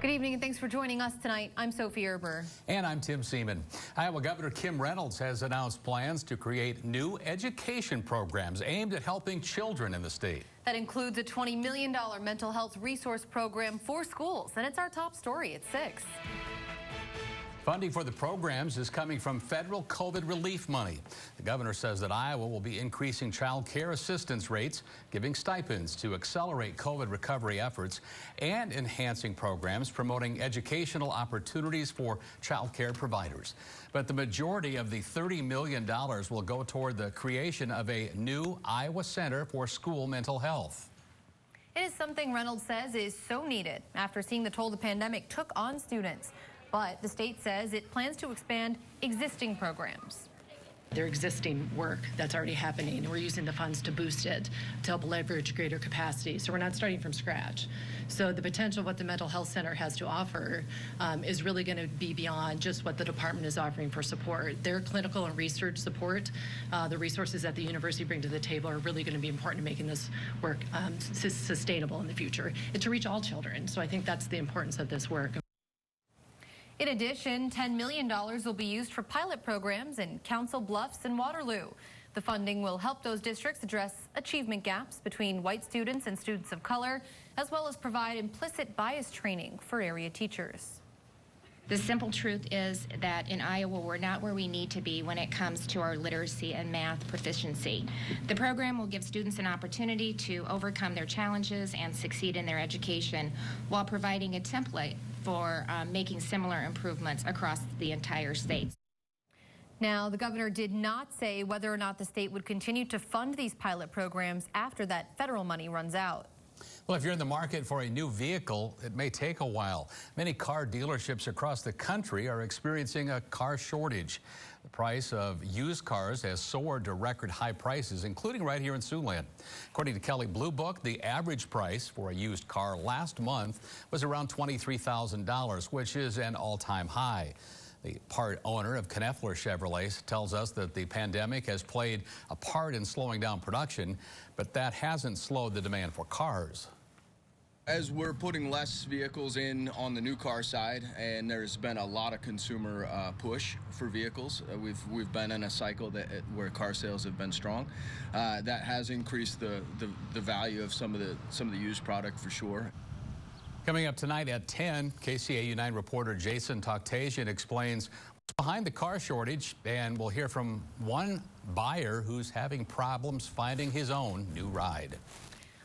Good evening and thanks for joining us tonight. I'm Sophie Erber. And I'm Tim Seaman. Iowa Governor Kim Reynolds has announced plans to create new education programs aimed at helping children in the state. That includes a $20 million mental health resource program for schools, and it's our top story at 6. Funding for the programs is coming from federal COVID relief money. The governor says that Iowa will be increasing child care assistance rates, giving stipends to accelerate COVID recovery efforts, and enhancing programs promoting educational opportunities for child care providers. But the majority of the $30 million will go toward the creation of a new Iowa Center for School Mental Health. It is something Reynolds says is so needed after seeing the toll the pandemic took on students. But the state says it plans to expand existing programs. Their existing work that's already happening, and we're using the funds to boost it, to help leverage greater capacity. So we're not starting from scratch. So the potential of what the Mental Health Center has to offer is really going to be beyond just what the department is offering for support. Their clinical and research support, the resources that the university bring to the table are really going to be important in making this work sustainable in the future. It's to reach all children. So I think that's the importance of this work. In addition, $10 million will be used for pilot programs in Council Bluffs and Waterloo. The funding will help those districts address achievement gaps between white students and students of color, as well as provide implicit bias training for area teachers. The simple truth is that in Iowa, we're not where we need to be when it comes to our literacy and math proficiency. The program will give students an opportunity to overcome their challenges and succeed in their education while providing a template for making similar improvements across the entire state. Now, the governor did not say whether or not the state would continue to fund these pilot programs after that federal money runs out. Well, if you're in the market for a new vehicle, it may take a while. Many car dealerships across the country are experiencing a car shortage. The price of used cars has soared to record high prices, including right here in Siouxland. According to Kelley Blue Book, the average price for a used car last month was around $23,000, which is an all-time high. The part owner of Kneffler Chevrolet tells us that the pandemic has played a part in slowing down production, but that hasn't slowed the demand for cars. As we're putting less vehicles in on the new car side, and there's been a lot of consumer push for vehicles, we've been in a cycle where car sales have been strong. That has increased the value of some of the used product for sure. Coming up tonight at 10, KCAU 9 reporter Jason Toctasian explains what's behind the car shortage, and we'll hear from one buyer who's having problems finding his own new ride.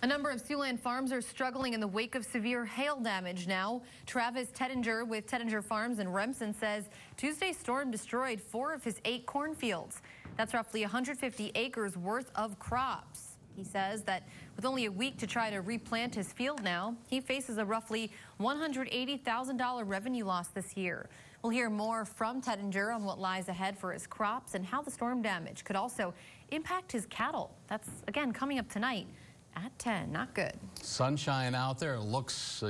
A number of Siouxland farms are struggling in the wake of severe hail damage now. Travis Tettinger with Tettinger Farms in Remsen says Tuesday's storm destroyed 4 of his 8 cornfields. That's roughly 150 acres worth of crops. He says that with only a week to try to replant his field now, he faces a roughly $180,000 revenue loss this year. We'll hear more from Tettinger on what lies ahead for his crops and how the storm damage could also impact his cattle. That's, again, coming up tonight at 10. Not good. Sunshine out there. Looks,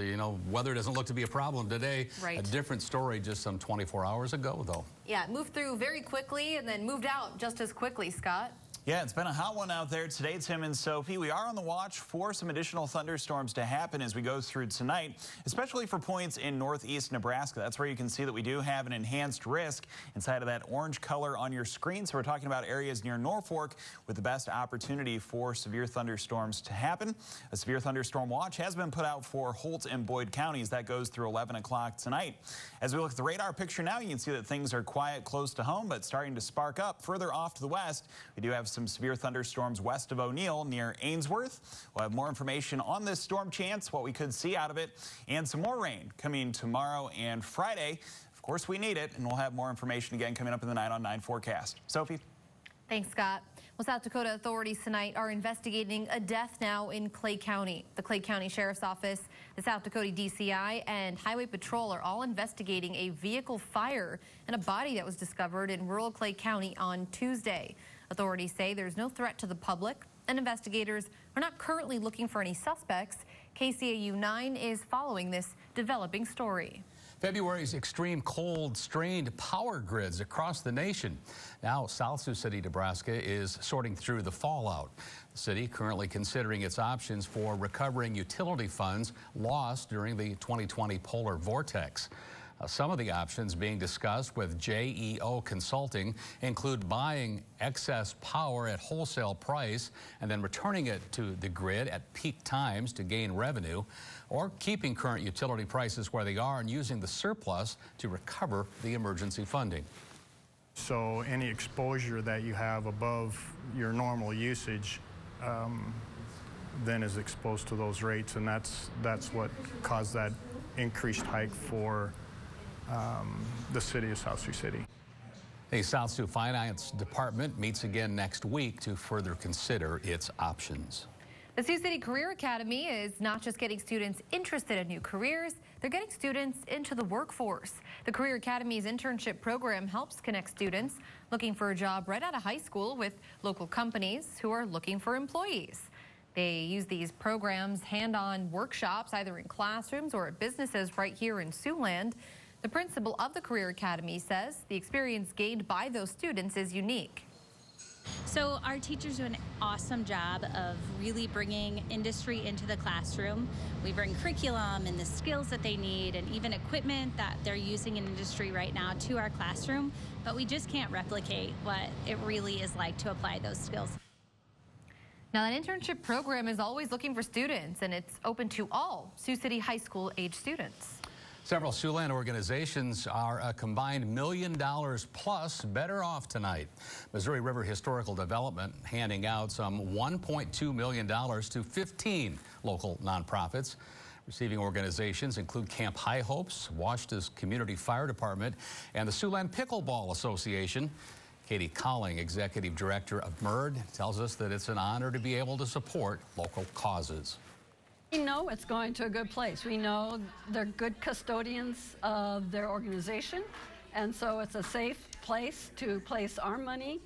weather doesn't look to be a problem today. Right. A different story just some 24 hours ago, though. Yeah, it moved through very quickly and then moved out just as quickly, Scott. Yeah, it's been a hot one out there today, Tim and Sophie. We are on the watch for some additional thunderstorms to happen as we go through tonight, especially for points in northeast Nebraska. That's where you can see that we do have an enhanced risk inside of that orange color on your screen. So we're talking about areas near Norfolk with the best opportunity for severe thunderstorms to happen. A severe thunderstorm watch has been put out for Holt and Boyd counties. That goes through 11 o'clock tonight. As we look at the radar picture now, you can see that things are quiet close to home, but starting to spark up further off to the west. We do have some severe thunderstorms west of O'Neill near Ainsworth. We'll have more information on this storm chance, what we could see out of it, and some more rain coming tomorrow and Friday. Of course, we need it, and we'll have more information again coming up in the 9 on 9 forecast. Sophie? Thanks, Scott. Well, South Dakota authorities tonight are investigating a death now in Clay County. The Clay County Sheriff's Office, the South Dakota DCI, and Highway Patrol are all investigating a vehicle fire and a body that was discovered in rural Clay County on Tuesday. Authorities say there's no threat to the public, and investigators are not currently looking for any suspects. KCAU 9 is following this developing story. February's extreme cold strained power grids across the nation. Now, South Sioux City, Nebraska is sorting through the fallout. The city currently considering its options for recovering utility funds lost during the 2020 polar vortex. Some of the options being discussed with JEO Consulting include buying excess power at wholesale price and then returning it to the grid at peak times to gain revenue, or keeping current utility prices where they are and using the surplus to recover the emergency funding. So any exposure that you have above your normal usage then is exposed to those rates, and that's what caused that increased hike for the city of South Sioux City. The South Sioux Finance Department meets again next week to further consider its options. The Sioux City Career Academy is not just getting students interested in new careers, they're getting students into the workforce. The Career Academy's internship program helps connect students looking for a job right out of high school with local companies who are looking for employees. They use these programs hand-on workshops either in classrooms or at businesses right here in Siouxland. The principal of the Career Academy says the experience gained by those students is unique. So our teachers do an awesome job of really bringing industry into the classroom. We bring curriculum and the skills that they need and even equipment that they're using in industry right now to our classroom, but we just can't replicate what it really is like to apply those skills. Now, that internship program is always looking for students, and it's open to all Sioux City high school age students. Several Siouxland organizations are a combined $1 million plus better off tonight. Missouri River Historical Development handing out some $1.2 million to 15 local nonprofits. Receiving organizations include Camp High Hopes, Washita's Community Fire Department, and the Siouxland Pickleball Association. Katie Colling, Executive Director of MERD, tells us that it's an honor to be able to support local causes. We know it's going to a good place. We know they're good custodians of their organization, and so it's a safe place to place our money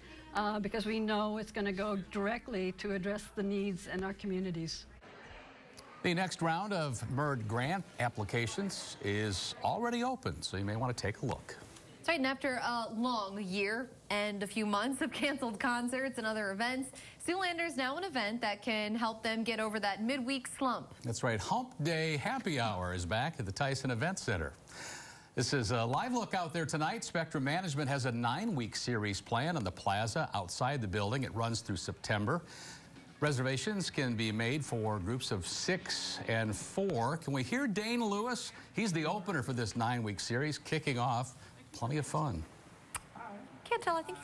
because we know it's going to go directly to address the needs in our communities. The next round of MERD grant applications is already open, so you may want to take a look. That's right, and after a long year and a few months of canceled concerts and other events, Siouxlanders now an event that can help them get over that midweek slump. That's right, Hump Day Happy Hour is back at the Tyson Event Center. This is a live look out there tonight. Spectrum Management has a 9-week series planned on the plaza outside the building. It runs through September. Reservations can be made for groups of 6 and 4. Can we hear Dane Lewis? He's the opener for this 9-week series, kicking off. Plenty of fun. Can't tell. I think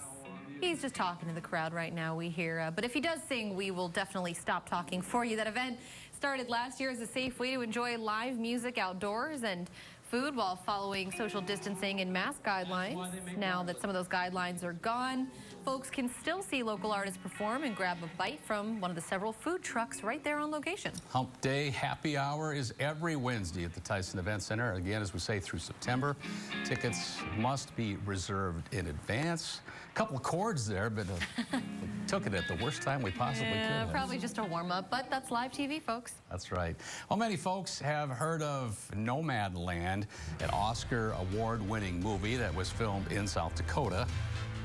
he's just talking to the crowd right now. We hear, but if he does sing, we will definitely stop talking for you. That event started last year as a safe way to enjoy live music outdoors and food while following social distancing and mask guidelines. Now that some of those guidelines are gone, folks can still see local artists perform and grab a bite from one of the several food trucks right there on location. Hump Day Happy Hour is every Wednesday at the Tyson Event Center. Again, as we say, through September. Tickets must be reserved in advance. A couple of chords there, but took it at the worst time we possibly could. Probably just a warm-up, but that's live TV, folks. That's right. Well, many folks have heard of Nomadland, an Oscar award-winning movie that was filmed in South Dakota.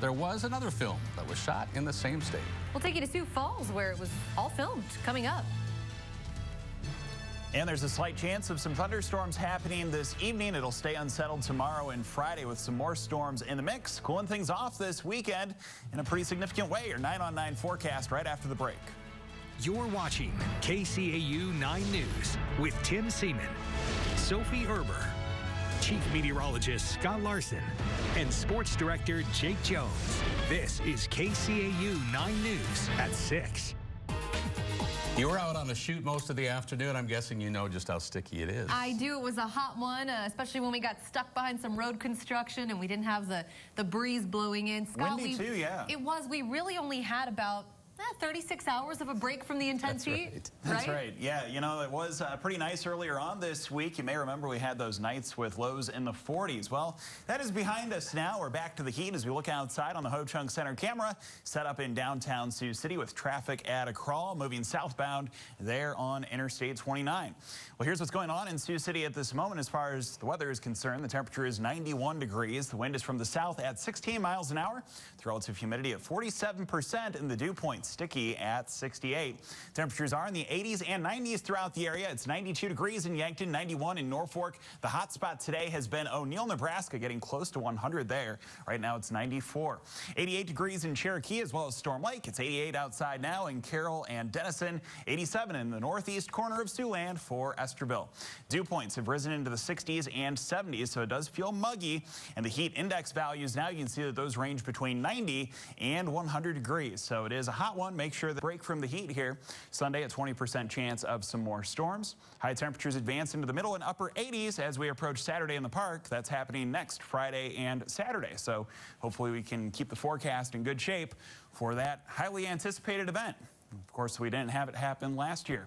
There was another film that was shot in the same state. We'll take you to Sioux Falls, where it was all filmed, coming up. And there's a slight chance of some thunderstorms happening this evening. It'll stay unsettled tomorrow and Friday with some more storms in the mix. Cooling things off this weekend in a pretty significant way. Your 9 on 9 forecast right after the break. You're watching KCAU 9 News with Tim Seaman, Sophie Erber, Chief Meteorologist Scott Larson, and Sports Director Jake Jones. This is KCAU 9 News at 6. You were out on a shoot most of the afternoon. I'm guessing you know just how sticky it is. I do. It was a hot one, especially when we got stuck behind some road construction and we didn't have the breeze blowing in. Scott, windy too, yeah. It was. We really only had about 36 hours of a break from the intense heat. That's right. Yeah, you know, it was pretty nice earlier on this week. You may remember we had those nights with lows in the 40s. Well, that is behind us now. We're back to the heat as we look outside on the Ho-Chunk Center camera set up in downtown Sioux City with traffic at a crawl moving southbound there on Interstate 29. Well, here's what's going on in Sioux City at this moment as far as the weather is concerned. The temperature is 91 degrees. The wind is from the south at 16 miles an hour. The relative humidity at 47% and the dew point sticky at 68. Temperatures are in the 80s and 90s throughout the area. It's 92 degrees in Yankton, 91 in Norfolk. The hot spot today has been O'Neill, Nebraska, getting close to 100 there. Right now it's 94. 88 degrees in Cherokee as well as Storm Lake. It's 88 outside now in Carroll and Denison. 87 in the northeast corner of Siouxland for Esterville. Dew points have risen into the 60s and 70s, so it does feel muggy. And the heat index values now, you can see that those range between 90 and 100 degrees. So it is a hot one. Make sure the break from the heat here. Sunday, a 20% chance of some more storms. High temperatures advance into the middle and upper 80s as we approach Saturday in the park. That's happening next Friday and Saturday. So hopefully we can keep the forecast in good shape for that highly anticipated event. Of course, we didn't have it happen last year.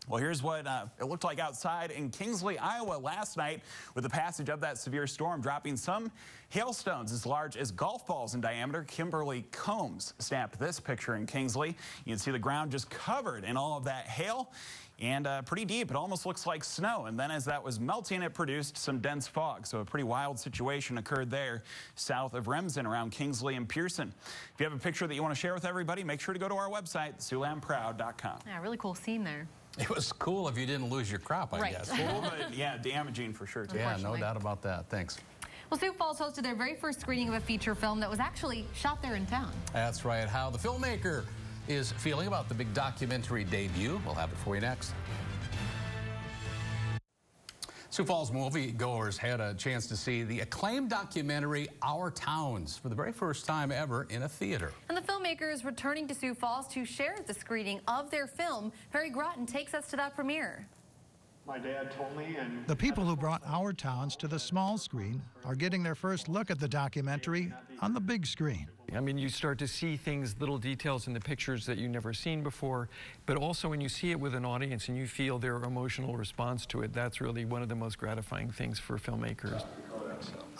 Well, here's what it looked like outside in Kingsley, Iowa last night with the passage of that severe storm, dropping some hailstones as large as golf balls in diameter. Kimberly Combs snapped this picture in Kingsley. You can see the ground just covered in all of that hail and pretty deep. It almost looks like snow. And then as that was melting, it produced some dense fog. So a pretty wild situation occurred there south of Remsen around Kingsley and Pearson. If you have a picture that you want to share with everybody, make sure to go to our website, SiouxlandProud.com. Yeah, really cool scene there. It was cool if you didn't lose your crop, I guess. Cool, but yeah, damaging for sure, too. Yeah, no doubt about that. Thanks. Well, Sioux Falls hosted their very first screening of a feature film that was actually shot there in town. That's right. How the filmmaker is feeling about the big documentary debut. We'll have it for you next. Sioux Falls moviegoers had a chance to see the acclaimed documentary Our Towns for the very first time ever in a theater. And the filmmaker is returning to Sioux Falls to share the screening of their film. Perry Groton takes us to that premiere. My dad told me, and the people who brought Our Towns to the small screen are getting their first look at the documentary on the big screen. I mean, you start to see things, little details in the pictures that you've never seen before, but also when you see it with an audience and you feel their emotional response to it, that's really one of the most gratifying things for filmmakers.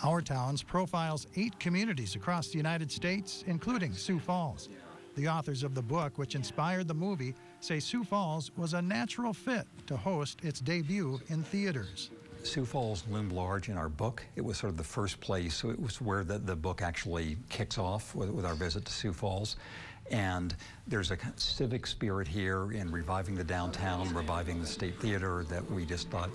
Our Towns profiles 8 communities across the United States, including Sioux Falls. The authors of the book, which inspired the movie, say Sioux Falls was a natural fit to host its debut in theaters. Sioux Falls loomed large in our book. It was sort of the first place, so it was where the book actually kicks off with our visit to Sioux Falls. And there's a civic spirit here in reviving the downtown, reviving the State Theater, that we just thought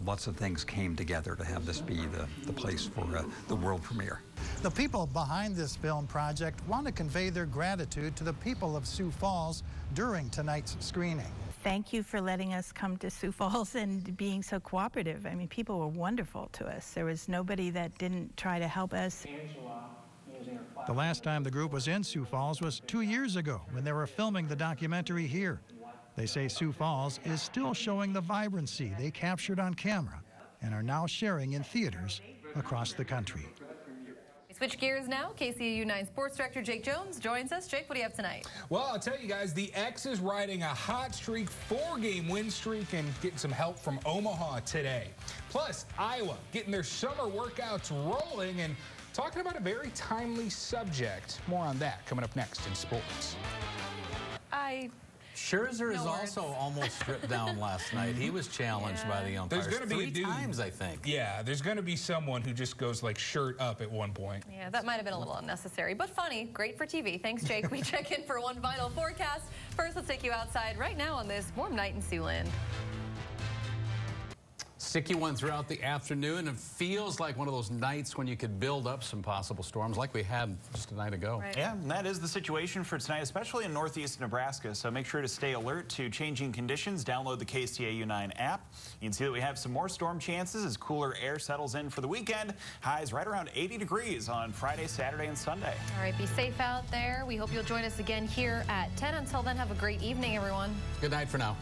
lots of things came together to have this be the place for the world premiere. The people behind this film project want to convey their gratitude to the people of Sioux Falls during tonight's screening. Thank you for letting us come to Sioux Falls and being so cooperative. I mean, people were wonderful to us. There was nobody that didn't try to help us. The last time the group was in Sioux Falls was 2 years ago when they were filming the documentary here. They say Sioux Falls is still showing the vibrancy they captured on camera and are now sharing in theaters across the country. Switch gears now. KCAU 9 Sports Director Jake Jones joins us. Jake, what do you have tonight? Well, I'll tell you guys, the X is riding a hot streak, 4-game win streak, and getting some help from Omaha today. Plus, Iowa getting their summer workouts rolling and talking about a very timely subject. More on that coming up next in sports. Scherzer is also almost stripped down last night. He was challenged by the umpires. There's going to be three times, I think. Yeah, there's going to be someone who just goes like shirt up at one point. Yeah, that might have been a little unnecessary, but funny. Great for TV. Thanks, Jake. We check in for one final forecast. First, let's take you outside right now on this warm night in Siouxland. Sticky one throughout the afternoon. It feels like one of those nights when you could build up some possible storms like we had just a night ago. Right. Yeah, and that is the situation for tonight, especially in northeast Nebraska. So make sure to stay alert to changing conditions. Download the KCAU 9 app. You can see that we have some more storm chances as cooler air settles in for the weekend. Highs right around 80 degrees on Friday, Saturday, and Sunday. All right, be safe out there. We hope you'll join us again here at 10. Until then, have a great evening, everyone. Good night for now.